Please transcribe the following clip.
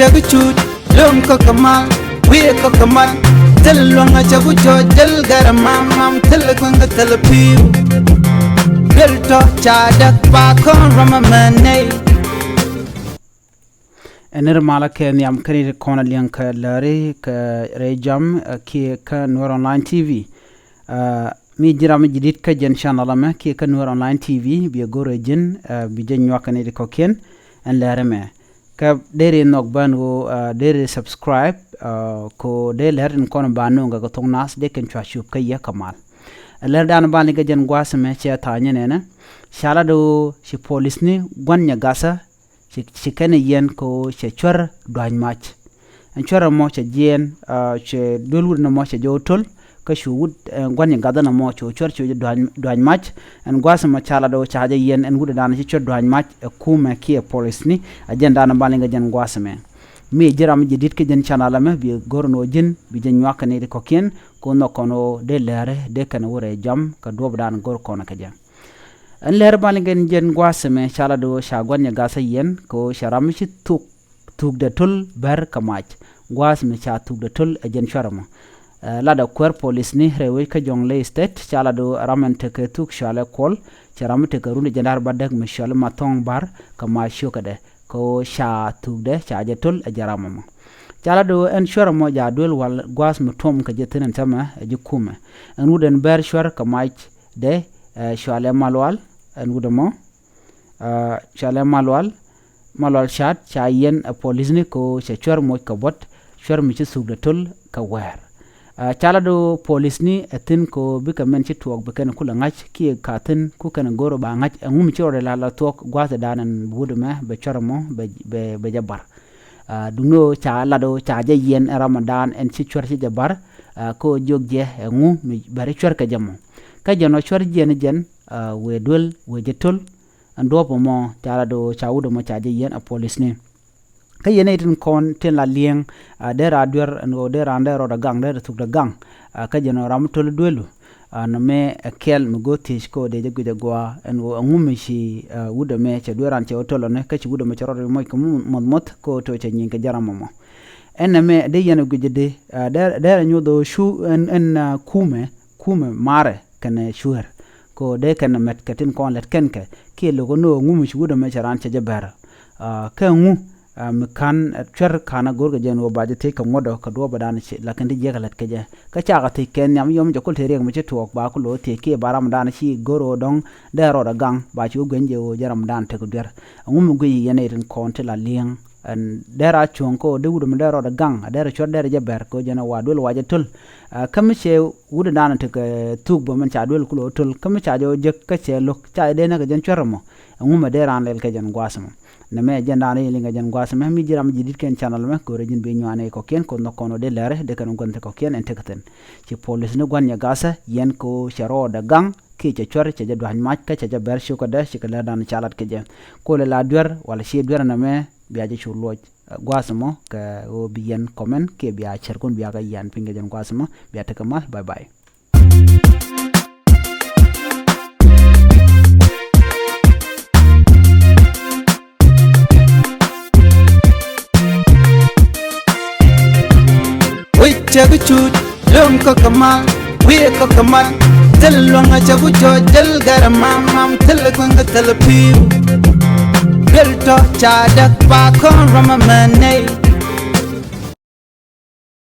chaguchut lum ko kamal we ko kamal telwanga chagucho jel garamam mam telkwanga telpiu belto chadak pa kon ramamane ener malake niam kani kona liank lari ka rejam ki ka Noor Online TV mi jiram jidit ka jen channel ma ki ka Noor Online TV bi gore jin bi jen wakane de koken en lareme ka dere nok bango dere subscribe ko de lerin kono banu nga ko tongnas de ken chwa ka ya kamal ler dan ban ga jen gwasme che tanya nena shala do shi police ni gwanya gasa shi kane yen ko che chwar dwan match en chwar mo che jen che dolwur na mo che jotol ka shuud gwanya gadana mo cho chwar che dwan match en gwasma chala do chaje yen en wuda dan che chwar dwan match kuma ki police ni agenda na ban ga jen gwasme mi jiram jidit ke jen channel ma bi gorno jin bi jen wakane de koken ko no kono de lere de kan wore jam ka dob dan gor kono ka jam en leer balingen jen gwasme chala do shagwanya gasa yen ko sharam shi tuk de tul ber kamach gwasme cha tuk de tul jen sharama lada kwer police ni rewe ka jongle state chala do ramante ke tuk shale kol charamte ka rune jenar badak mishal matong bar kama shokade ko sha tuk de cha je tul jarama chala do en sharama ja dol wal gwasme tom ka jetenen tama jikume en wuden ber shwar kamach de shale malwal en wudamo shale malwal chat cha yen police ni ko che chwar mo ka bot chwar mi ci sugda tul ka wer chala do police ni etin ko bika men ci tuok bika kula ngach ki katin ku kan goro ba ngach ngum ci ore la tok gwata danan wudume be chwar mo be jabar duno cha la do cha je yen ramadan en ci chwar ci jabar ko jogje ngu mi bari chwar ka jamo ka jano chwar jen we dul we jetol ando mo tala do chawdo mo chaje yen a police ni ka yene tin kon tin la lieng de radwer no de rande ro da gang de tuk da gang ka jano ram tol dulu no me kel mo gotish ko de jegu de gwa en wo ngumi shi wudo me che duran che otolo ne ka chi wudo me choro mo ko mot ko to che nyin ka jaramo mo en me de yene gujede de nyodo shu en kume mare kane shuher ko de kan met katin kon let kenke ke logo no ngumi shudo me charan che jabar ka ngu kan chwer kana gorga jeno baje te ka ngodo ka do badana che la kan je galat ke je ka cha ga te ken yam yom jokol te reg me che tok ba ko lo te ke baram dana shi goro dong de ro da gang ba chu gwenje o jaram dan te ko der ngum gu yene rin kon te la lieng en dera chonko de wudu me dero da gang dera chor dera jaber ko jena wadul waje tul kam che wudu dana te tug bo man cha dul kulo tul kam cha jo je ka che lok cha de na ga jen chormo nguma dera an lel ka jen gwasmo na me jenda ne linga jen gwasmo mi jiram jidit ken channel me ko rejin be nyane ko ken ko no kono de lere de kan gonte ko ken en tekten ci police ne gwanya gasa yen ko charo da gang ki che chor che je dwan mach ka che jaber shu ko de shi ka dan chalat ke je ko le la dwer wala shi dwer na me biaje chuloj gwasmo ka o bien comment ke bia cherkon bia ga yan pinga jen gwasmo bia ta kamal bye bye chaguchut lum ko kamal we ko kamal telwanga chagucho jel garamam mam telkwanga telpiu belto chadak pa kon ramamane